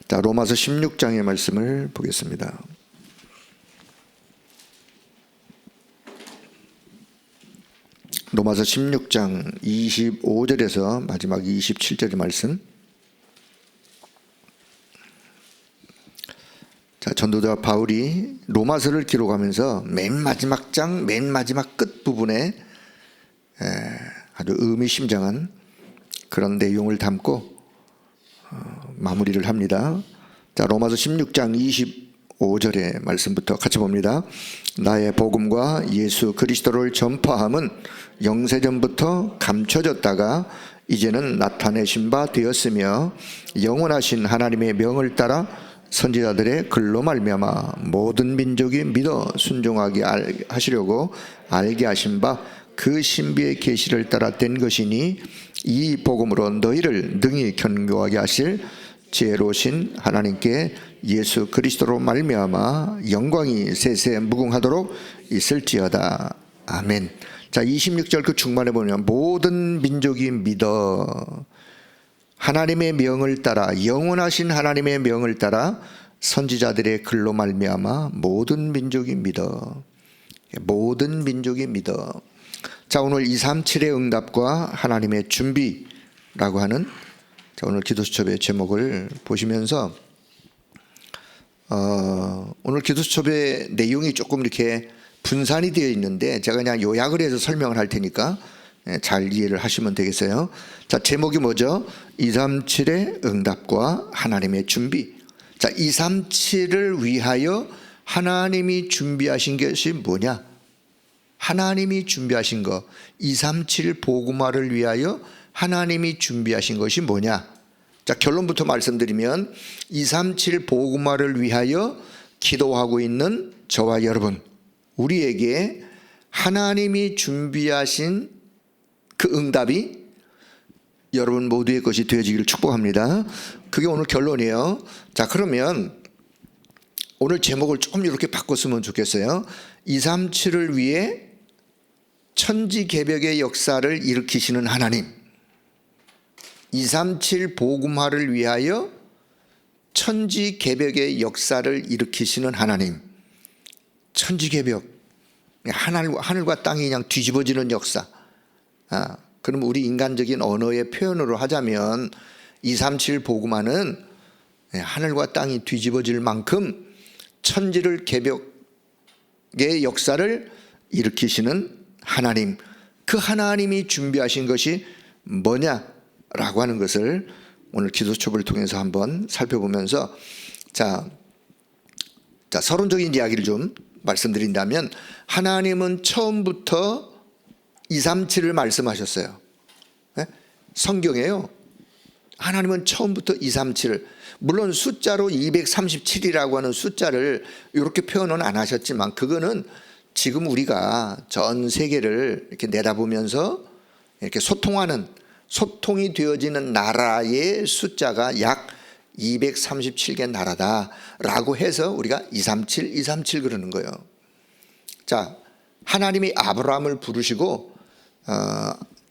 자, 로마서 16장의 말씀을 보겠습니다. 로마서 16장 25절에서 마지막 27절의 말씀. 자, 전도자 바울이 로마서를 기록하면서 맨 마지막 장, 맨 마지막 끝 부분에 아주 의미심장한 그런 내용을 담고 마무리를 합니다. 자, 로마서 16장 25절의 말씀부터 같이 봅니다. 나의 복음과 예수 그리스도를 전파함은 영세전부터 감춰졌다가 이제는 나타내신 바 되었으며 영원하신 하나님의 명을 따라 선지자들의 글로 말미암아 모든 민족이 믿어 순종하게 하시려고 알게 하신 바 그 신비의 계시를 따라 된 것이니 이 복음으로 너희를 능히 견고하게 하실 지혜로우신 하나님께 예수 그리스도로 말미암아 영광이 세세 무궁하도록 있을지어다. 아멘. 자, 26절 그 중반에 보면 모든 민족이 믿어 하나님의 명을 따라 영원하신 하나님의 명을 따라 선지자들의 글로 말미암아 모든 민족이 믿어. 모든 민족이 믿어. 자, 오늘 237의 응답과 하나님의 준비라고 하는 자, 오늘 기도수첩의 제목을 보시면서 오늘 기도수첩의 내용이 조금 이렇게 분산이 되어 있는데 제가 그냥 요약을 해서 설명을 할 테니까 잘 이해를 하시면 되겠어요. 자, 제목이 뭐죠? 237의 응답과 하나님의 준비. 자, 237을 위하여 하나님이 준비하신 것이 뭐냐? 하나님이 준비하신 것, 237 복음화를 위하여 하나님이 준비하신 것이 뭐냐? 자, 결론부터 말씀드리면 237 복음화를 위하여 기도하고 있는 저와 여러분, 우리에게 하나님이 준비하신 그 응답이 여러분 모두의 것이 되어지기를 축복합니다. 그게 오늘 결론이에요. 자, 그러면 오늘 제목을 좀 이렇게 바꿨으면 좋겠어요. 237을 위해 천지개벽의 역사를 일으키시는 하나님, 237 복음화를 위하여 천지개벽의 역사를 일으키시는 하나님. 천지개벽, 하늘과 땅이 그냥 뒤집어지는 역사. 그럼 우리 인간적인 언어의 표현으로 하자면 237 복음화는 하늘과 땅이 뒤집어질 만큼 천지를 개벽의 역사를 일으키시는 하나님, 그 하나님이 준비하신 것이 뭐냐라고 하는 것을 오늘 기도수첩을 통해서 한번 살펴보면서 자, 서론적인 이야기를 좀 말씀드린다면 하나님은 처음부터 237을 말씀하셨어요. 성경에요. 하나님은 처음부터 237을, 물론 숫자로 237이라고 하는 숫자를 이렇게 표현은 안 하셨지만 그거는 지금 우리가 전 세계를 이렇게 내다보면서 이렇게 소통이 되어지는 나라의 숫자가 약 237개 나라다라고 해서 우리가 237 그러는 거예요. 자, 하나님이 아브라함을 부르시고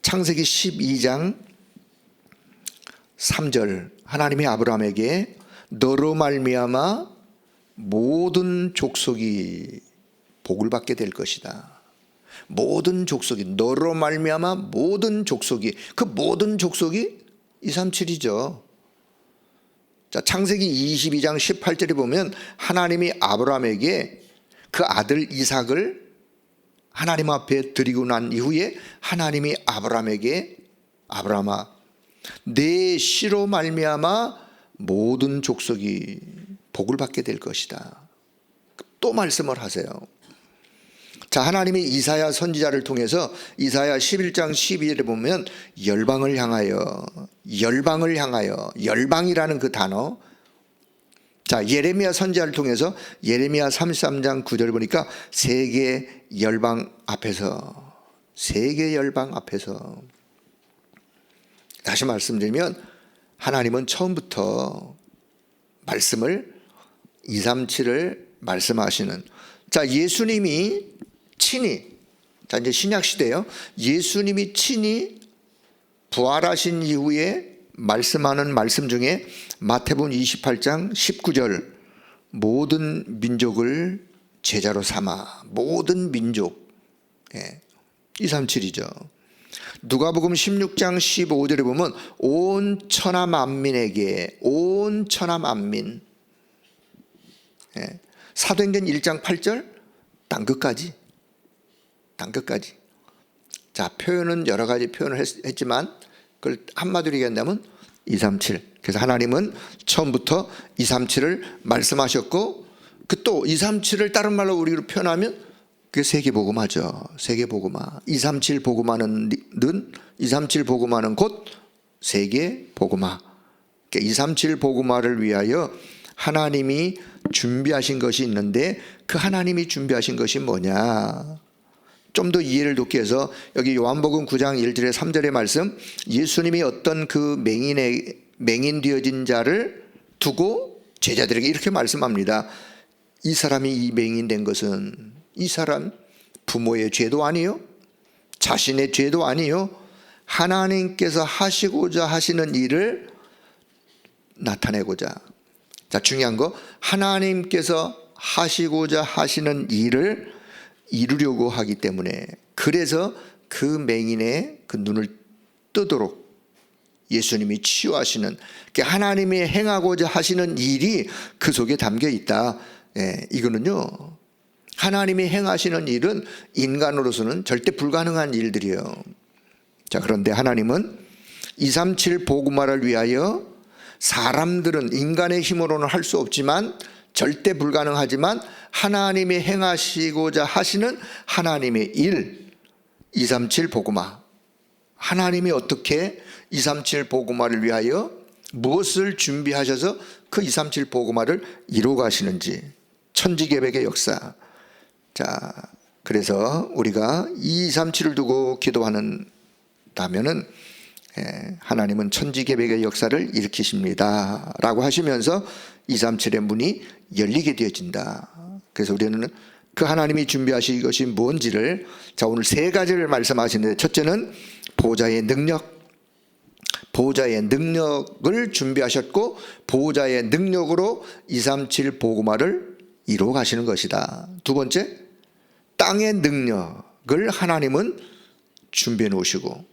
창세기 12장 3절 하나님이 아브라함에게 너로 말미암아 모든 족속이 복을 받게 될 것이다. 모든 족속이, 너로 말미암아 모든 족속이, 그 모든 족속이 237이죠. 자, 창세기 22장 18절에 보면 하나님이 아브라함에게 그 아들 이삭을 하나님 앞에 드리고 난 이후에 하나님이 아브라함에게 아브라함아 내 씨로 말미암아 모든 족속이 복을 받게 될 것이다. 또 말씀을 하세요. 자, 하나님이 이사야 선지자를 통해서 이사야 11장 12절에 보면 열방을 향하여, 열방이라는 그 단어. 자, 예레미야 선지자를 통해서 예레미야 33장 9절을 보니까 세계 열방 앞에서 다시 말씀드리면 하나님은 처음부터 말씀을 237을 말씀하시는, 자, 예수님이 친히, 자, 이제 신약 시대요. 예수님이 친히 부활하신 이후에 말씀하는 말씀 중에 마태복음 28장 19절 모든 민족을 제자로 삼아, 모든 민족, 237이죠. 누가복음 16장 15절에 보면 온 천하 만민에게, 온 천하 만민. 사도행전 1장 8절 땅 끝까지. 자, 표현은 여러 가지 표현을 했지만 그걸 한마디로 얘기한다면 237. 그래서 하나님은 처음부터 237을 말씀하셨고, 그 또 237을 다른 말로 우리로 표현하면 그게 세계복음화죠. 세계복음화. 237 복음화는 237 복음화는 곧 세계복음화. 그러니까 237 복음화를 위하여 하나님이 준비하신 것이 있는데, 그 하나님이 준비하신 것이 뭐냐? 좀 더 이해를 돕기 위해서 여기 요한복음 9장 1절에 3절의 말씀, 예수님이 어떤 그 맹인 되어진 자를 두고 제자들에게 이렇게 말씀합니다. 이 사람이 이 맹인 된 것은, 이 사람 부모의 죄도 아니요, 자신의 죄도 아니요, 하나님께서 하시고자 하시는 일을 나타내고자. 자, 중요한 거, 하나님께서 하시고자 하시는 일을 이루려고 하기 때문에, 그래서 그 맹인의 그 눈을 뜨도록 예수님이 치유하시는, 하나님이 행하고자 하시는 일이 그 속에 담겨 있다. 이거는요, 하나님이 행하시는 일은 인간으로서는 절대 불가능한 일들이에요. 자, 그런데 하나님은 237 복음화를 위하여 사람들은 인간의 힘으로는 할 수 없지만, 절대 불가능하지만 하나님이 행하시고자 하시는 하나님의 일, 237 복음화. 하나님이 어떻게 237 복음화를 위하여 무엇을 준비하셔서 그 237 복음화를 이루어 가시는지, 천지개벽의 역사. 자, 그래서 우리가 237을 두고 기도하는다면은 하나님은 천지개벽의 역사를 일으키십니다 라고 하시면서 237의 문이 열리게 되어진다. 그래서 우리는 그 하나님이 준비하신 것이 뭔지를, 자, 오늘 세 가지를 말씀하시는데, 첫째는 보호자의 능력, 보호자의 능력을 준비하셨고, 보호자의 능력으로 237 복음화를 이루어 가시는 것이다. 두 번째, 땅의 능력을 하나님은 준비해 놓으시고,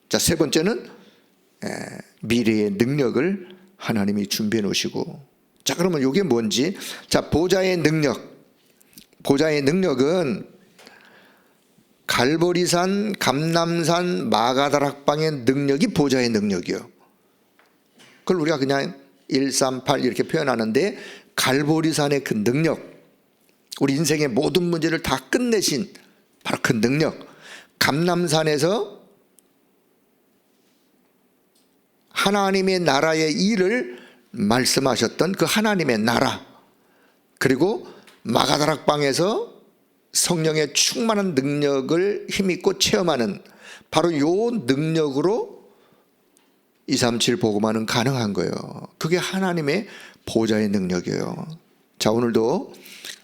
자, 세 번째는 미래의 능력을 하나님이 준비해 놓으시고. 자, 그러면 이게 뭔지, 자, 보호자의 능력. 보호자의 능력은 갈보리산, 감람산, 마가다락방의 능력이 보호자의 능력이요. 그걸 우리가 그냥 138 이렇게 표현하는데, 갈보리산의 그 능력, 우리 인생의 모든 문제를 다 끝내신 바로 그 능력. 감람산에서 하나님의 나라의 일을 말씀하셨던 그 하나님의 나라, 그리고 마가다락방에서 성령의 충만한 능력을 힘있고 체험하는 바로 요 능력으로 237 복음화는 가능한 거예요. 그게 하나님의 보호자의 능력이에요. 자, 오늘도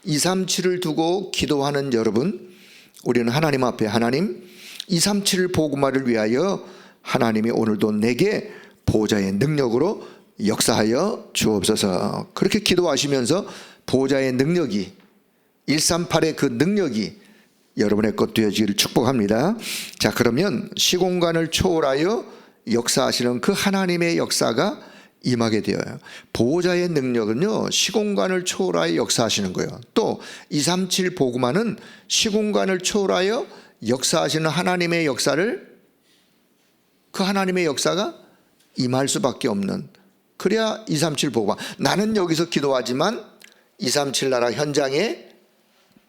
237을 두고 기도하는 여러분, 우리는 하나님 앞에, 하나님 237 복음화를 위하여 하나님이 오늘도 내게 보호자의 능력으로 역사하여 주옵소서. 그렇게 기도하시면서 보호자의 능력이, 138의 그 능력이 여러분의 것 되어지기를 축복합니다. 자, 그러면 시공간을 초월하여 역사하시는 그 하나님의 역사가 임하게 되어요. 보호자의 능력은요, 시공간을 초월하여 역사하시는 거예요. 또 237 복음화는 시공간을 초월하여 역사하시는 하나님의 역사를, 그 하나님의 역사가 임할 수밖에 없는, 그래야 237 복음화. 나는 여기서 기도하지만 237 나라 현장에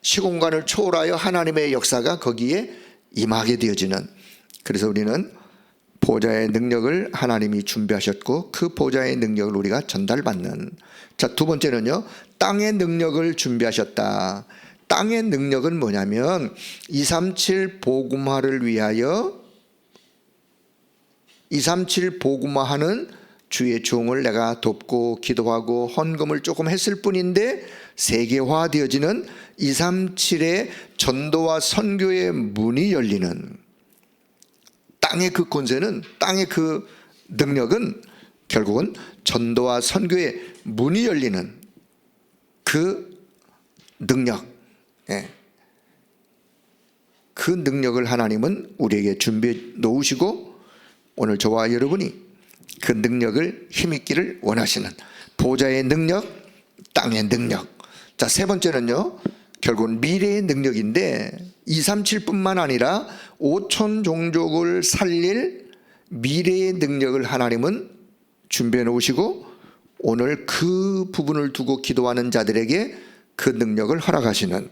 시공간을 초월하여 하나님의 역사가 거기에 임하게 되어지는, 그래서 우리는 보호자의 능력을 하나님이 준비하셨고, 그 보호자의 능력을 우리가 전달받는. 자, 두 번째는요, 땅의 능력을 준비하셨다. 땅의 능력은 뭐냐면 237 복음화를 위하여 237 복음화하는 주의 종을 내가 돕고 기도하고 헌금을 조금 했을 뿐인데 세계화되어지는 237의 전도와 선교의 문이 열리는, 땅의 그 권세는, 땅의 그 능력은 결국은 전도와 선교의 문이 열리는 그 능력, 그 능력을 하나님은 우리에게 준비해 놓으시고 오늘 저와 여러분이 그 능력을 힘있기를 원하시는 보좌의 능력, 땅의 능력. 자, 세 번째는요, 결국은 미래의 능력인데 237뿐만 아니라 5천 종족을 살릴 미래의 능력을 하나님은 준비해 놓으시고 오늘 그 부분을 두고 기도하는 자들에게 그 능력을 허락하시는.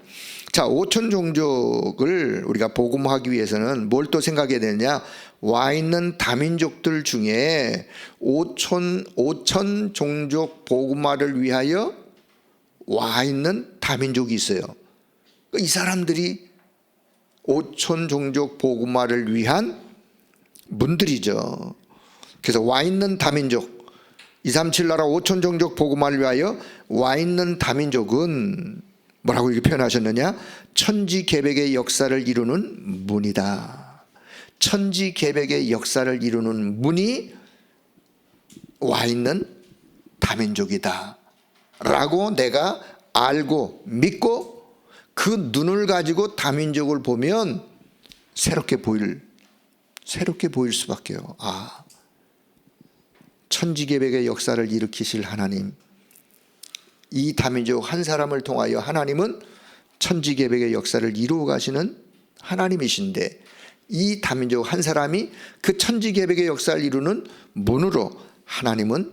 자, 5천 종족을 우리가 복음하기 위해서는 뭘 또 생각해야 되느냐? 와 있는 다민족들 중에 5천 종족 복음화를 위하여 와 있는 다민족이 있어요. 이 사람들이 5천 종족 복음화를 위한 문들이죠. 그래서 와 있는 다민족, 237 나라 5천 종족 복음화를 위하여 와 있는 다민족은 뭐라고 이렇게 표현하셨느냐? 천지개벽의 역사를 이루는 문이다. 천지개벽의 역사를 이루는 문이 와 있는 다민족이다 라고 내가 알고 믿고 그 눈을 가지고 다민족을 보면 새롭게 보일 수밖에요. 아, 천지개벽의 역사를 일으키실 하나님, 이 다민족 한 사람을 통하여 하나님은 천지개벽의 역사를 이루어 가시는 하나님이신데 이 다민족 한 사람이 그 천지개벽의 역사를 이루는 문으로 하나님은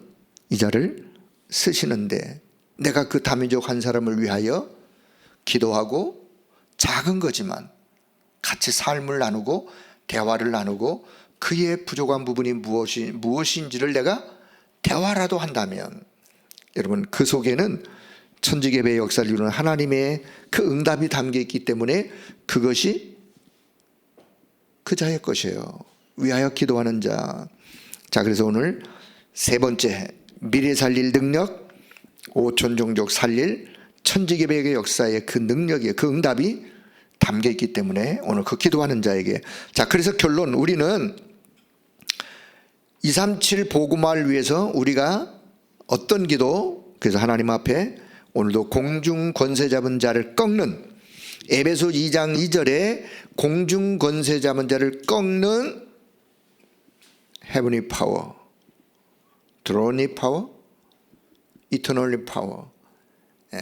이 자를 쓰시는데 내가 그 다민족 한 사람을 위하여 기도하고 작은 거지만 같이 삶을 나누고 대화를 나누고 그의 부족한 부분이 무엇인지를 내가 대화라도 한다면 여러분 그 속에는 천지개벽의 역사를 이루는 하나님의 그 응답이 담겨 있기 때문에 그것이 그 자의 것이에요. 위하여 기도하는 자. 자, 그래서 오늘 세 번째, 미래 살릴 능력, 5천 종족 살릴 천지개벽의 역사의 그 능력이, 그 응답이 담겨 있기 때문에 오늘 그 기도하는 자에게. 자, 그래서 결론, 우리는 237 복음화를 위해서 우리가 어떤 기도, 그래서 하나님 앞에 오늘도 공중 권세 잡은 자를 꺾는, 에베소 2장 2절에 공중 권세 잡은 자를 꺾는 heavenly power, throne power, eternal power.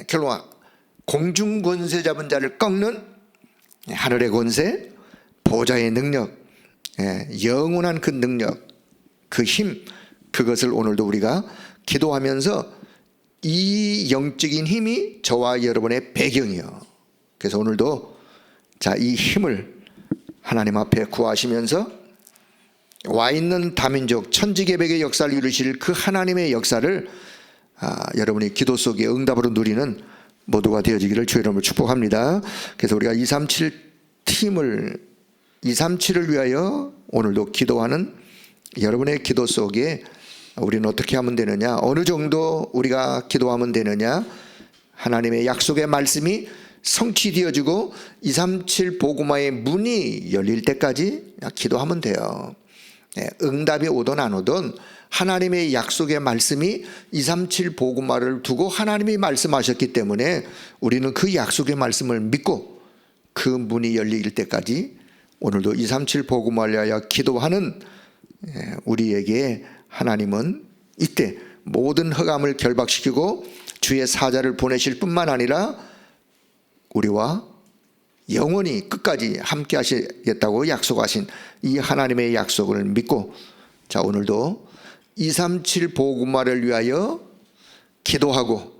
결론 공중 권세 잡은 자를 꺾는 하늘의 권세, 보좌의 능력, 영원한 그 능력, 그 힘, 그것을 오늘도 우리가 기도하면서 이 영적인 힘이 저와 여러분의 배경이요. 그래서 오늘도 자, 이 힘을 하나님 앞에 구하시면서 와 있는 다민족 천지개벽의 역사를 이루실 그 하나님의 역사를 여러분이 기도 속에 응답으로 누리는 모두가 되어지기를 주의 이름으로 축복합니다. 그래서 우리가 237을 위하여 오늘도 기도하는 여러분의 기도 속에 우리는 어떻게 하면 되느냐, 어느 정도 우리가 기도하면 되느냐, 하나님의 약속의 말씀이 성취되어지고 237 복음화의 문이 열릴 때까지 기도하면 돼요. 응답이 오든 안 오든 하나님의 약속의 말씀이 237 복음화를 두고 하나님이 말씀하셨기 때문에 우리는 그 약속의 말씀을 믿고 그 문이 열릴 때까지 오늘도 237 복음화를 위하여 기도하는 우리에게 하나님은 이때 모든 흑암을 결박시키고 주의 사자를 보내실 뿐만 아니라 우리와 영원히 끝까지 함께 하시겠다고 약속하신 이 하나님의 약속을 믿고, 자, 오늘도 237 복음화를 위하여 기도하고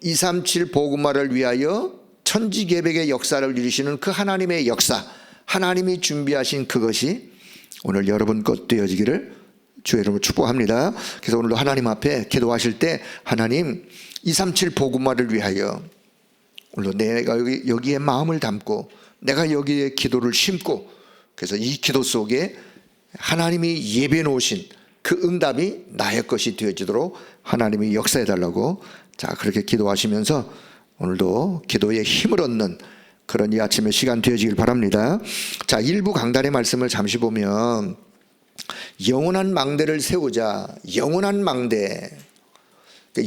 237 복음화를 위하여 천지개벽의 역사를 이루시는 그 하나님의 역사, 하나님이 준비하신 그것이 오늘 여러분 것 되어지기를 주의 이름으로 축복합니다. 그래서 오늘도 하나님 앞에 기도하실 때 하나님 237 복음화를 위하여 오늘도 내가 여기에 마음을 담고 내가 여기에 기도를 심고, 그래서 이 기도 속에 하나님이 예배해 놓으신 그 응답이 나의 것이 되어지도록 하나님이 역사해 달라고, 자, 그렇게 기도하시면서 오늘도 기도에 힘을 얻는 그런 이 아침의 시간 되어지길 바랍니다. 자, 일부 강단의 말씀을 잠시 보면 영원한 망대를 세우자. 영원한 망대.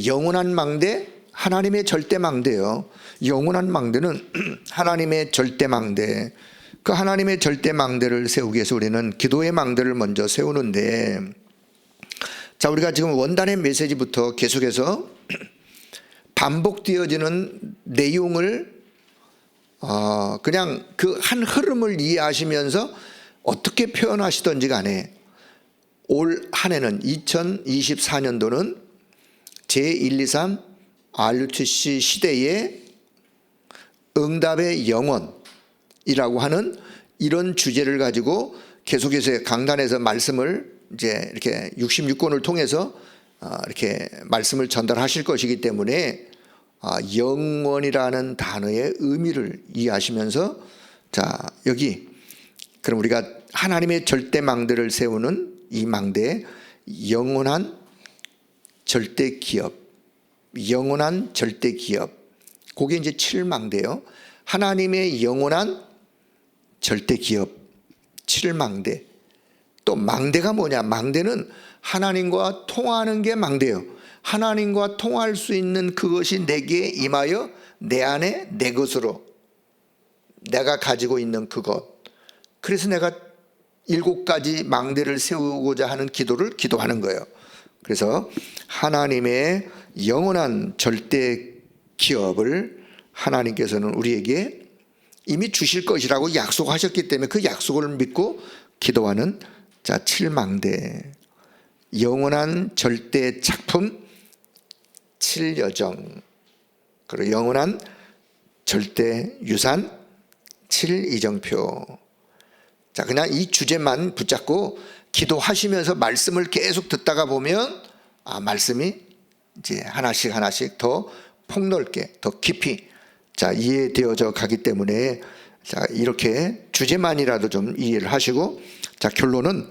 영원한 망대, 하나님의 절대 망대요. 영원한 망대는 하나님의 절대 망대. 그 하나님의 절대 망대를 세우기 위해서 우리는 기도의 망대를 먼저 세우는데, 자, 우리가 지금 원단의 메시지부터 계속해서 반복되어지는 내용을 그냥 그 한 흐름을 이해하시면서 어떻게 표현하시던지 간에 올 한 해는 2024년도는 제123 RUTC 시대의 응답의 영원이라고 하는 이런 주제를 가지고 계속해서 강단에서 말씀을 이제 이렇게 66권을 통해서 이렇게 말씀을 전달하실 것이기 때문에 영원이라는 단어의 의미를 이해하시면서, 자, 여기 그럼 우리가 하나님의 절대 망대를 세우는 이 망대, 영원한 절대 기업, 영원한 절대 기업, 그게 이제 7망대요. 하나님의 영원한 절대 기업, 7망대. 또 망대가 뭐냐? 망대는 하나님과 통화하는 게 망대예요. 하나님과 통화할 수 있는 그것이 내게 임하여 내 안에 내 것으로, 내가 가지고 있는 그것. 그래서 내가 7가지 망대를 세우고자 하는 기도를 기도하는 거예요. 그래서 하나님의 영원한 절대 기업을 하나님께서는 우리에게 이미 주실 것이라고 약속하셨기 때문에 그 약속을 믿고 기도하는, 자, 7망대, 영원한 절대 작품 7여정, 그리고 영원한 절대 유산 7이정표. 자, 그냥 이 주제만 붙잡고 기도하시면서 말씀을 계속 듣다가 보면 말씀이 이제 하나씩 하나씩 더 폭넓게, 더 깊이, 자, 이해되어져 가기 때문에, 자, 이렇게 주제만이라도 좀 이해를 하시고, 자, 결론은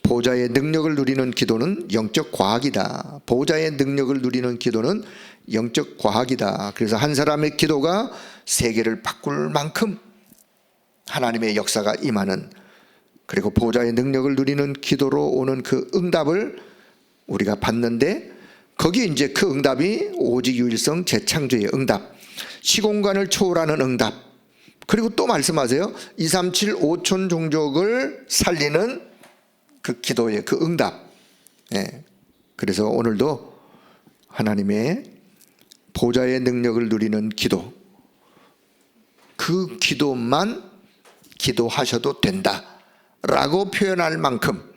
보호자의 능력을 누리는 기도는 영적 과학이다. 보호자의 능력을 누리는 기도는 영적 과학이다. 그래서 한 사람의 기도가 세계를 바꿀 만큼 하나님의 역사가 임하는, 그리고 보호자의 능력을 누리는 기도로 오는 그 응답을 우리가 받는데, 거기에 이제 그 응답이 오직 유일성 재창조의 응답, 시공간을 초월하는 응답, 그리고 또 말씀하세요. 237 5천 종족을 살리는 그 기도의 그 응답. 예. 그래서 오늘도 하나님의 보호자의 능력을 누리는 기도, 그 기도만 기도하셔도 된다 라고 표현할 만큼,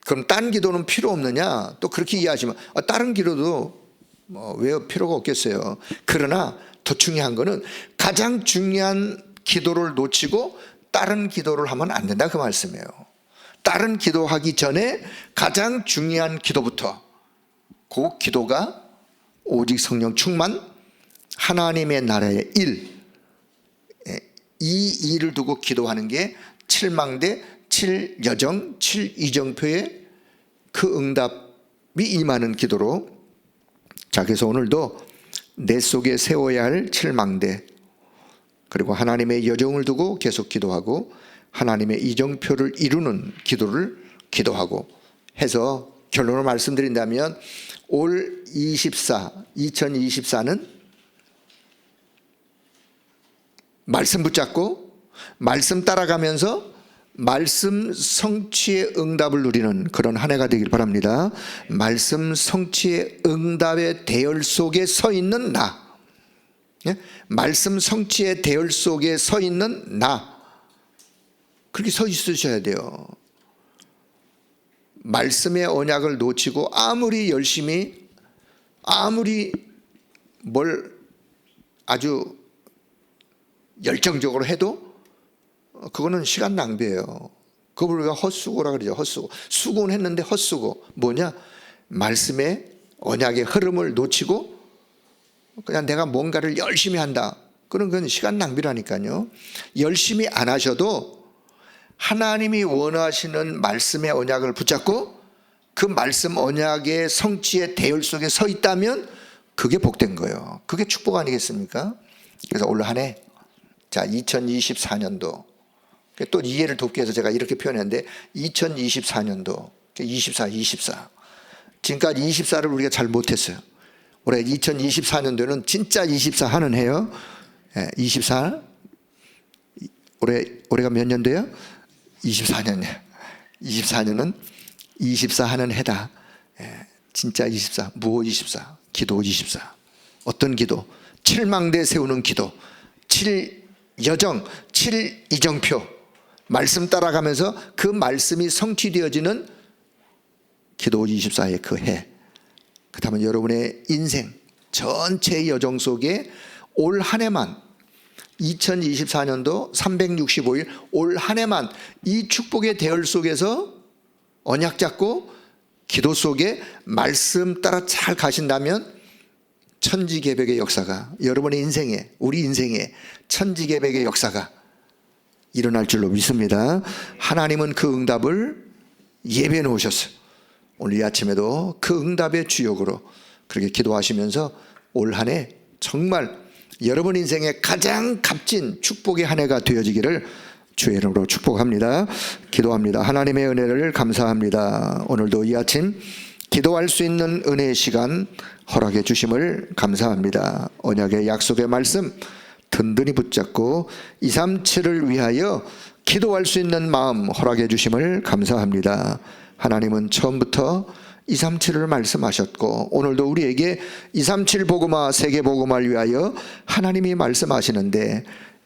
그럼 다른 기도는 필요 없느냐? 또 그렇게 이해하시면 다른 기도도 왜 필요가 없겠어요. 그러나 더 중요한 거는 가장 중요한 기도를 놓치고 다른 기도를 하면 안 된다, 그 말씀이에요. 다른 기도하기 전에 가장 중요한 기도부터, 그 기도가 오직 성령 충만, 하나님의 나라의 일, 이 일을 두고 기도하는 게 7망대 7여정 7이정표의 그 응답이 임하는 기도로, 자, 그래서 오늘도 내 속에 세워야 할 7망대, 그리고 하나님의 여정을 두고 계속 기도하고 하나님의 이정표를 이루는 기도를 기도하고 해서 결론을 말씀드린다면, 올 2024는 말씀 붙잡고 말씀 따라가면서 말씀 성취의 응답을 누리는 그런 한 해가 되길 바랍니다. 말씀 성취의 응답의 대열 속에 서 있는 나, 말씀 성취의 대열 속에 서 있는 나, 그렇게 서 있으셔야 돼요. 말씀의 언약을 놓치고 아무리 열심히, 아무리 뭘 아주 열정적으로 해도 그거는 시간 낭비예요. 그걸 우리가 헛수고라 그러죠. 헛수고. 수고는 했는데 헛수고. 뭐냐? 말씀의 언약의 흐름을 놓치고 그냥 내가 뭔가를 열심히 한다, 그런 건 시간 낭비라니까요. 열심히 안 하셔도 하나님이 원하시는 말씀의 언약을 붙잡고 그 말씀 언약의 성취의 대열 속에 서 있다면 그게 복된 거예요. 그게 축복 아니겠습니까? 그래서 올 한 해, 자, 2024년도 또 이해를 돕기 위해서 제가 이렇게 표현했는데, 2024년도 24. 지금까지 24를 우리가 잘 못했어요. 올해 2024년도에는 진짜 24 하는 해요. 24. 올해가 몇 년도예요? 24년이에요. 24년은 24 하는 해다. 진짜 24. 무엇 24? 기도 24. 어떤 기도? 7망대 세우는 기도. 7여정, 7이정표. 말씀 따라가면서 그 말씀이 성취되어지는 기도 24의 그 해. 그렇다면 여러분의 인생 전체의 여정 속에 올 한 해만 2024년도 365일 올 한 해만 이 축복의 대열 속에서 언약 잡고 기도 속에 말씀 따라 잘 가신다면 천지개벽의 역사가 여러분의 인생에, 우리 인생에 천지개벽의 역사가 일어날 줄로 믿습니다. 하나님은 그 응답을 예배해 놓으셨어요. 오늘 이 아침에도 그 응답의 주역으로 그렇게 기도하시면서 올 한 해 정말 여러분 인생의 가장 값진 축복의 한 해가 되어지기를 주의 이름으로 축복합니다. 기도합니다. 하나님의 은혜를 감사합니다. 오늘도 이 아침 기도할 수 있는 은혜의 시간 허락해 주심을 감사합니다. 언약의 약속의 말씀 든든히 붙잡고 237을 위하여 기도할 수 있는 마음 허락해 주심을 감사합니다. 하나님은 처음부터 237을 말씀하셨고 오늘도 우리에게 237 복음화 세계 복음화를 위하여 하나님이 말씀하시는데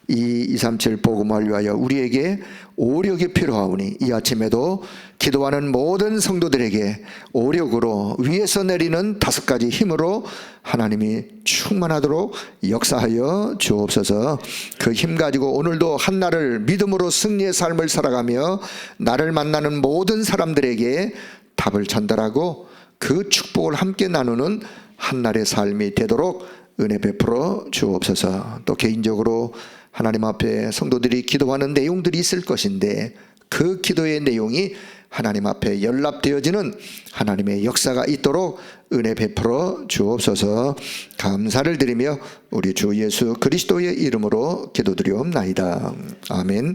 이 237 복음화를 위하여 우리에게 오력이 필요하오니 이 아침에도 기도하는 모든 성도들에게 오력으로 위에서 내리는 5가지 힘으로 하나님이 충만하도록 역사하여 주옵소서. 그 힘 가지고 오늘도 한날을 믿음으로 승리의 삶을 살아가며 나를 만나는 모든 사람들에게 답을 전달하고 그 축복을 함께 나누는 한날의 삶이 되도록 은혜 베풀어 주옵소서. 또 개인적으로 하나님 앞에 성도들이 기도하는 내용들이 있을 것인데 그 기도의 내용이 하나님 앞에 연락되어지는 하나님의 역사가 있도록 은혜 베풀어 주옵소서. 감사를 드리며 우리 주 예수 그리스도의 이름으로 기도드리옵나이다. 아멘.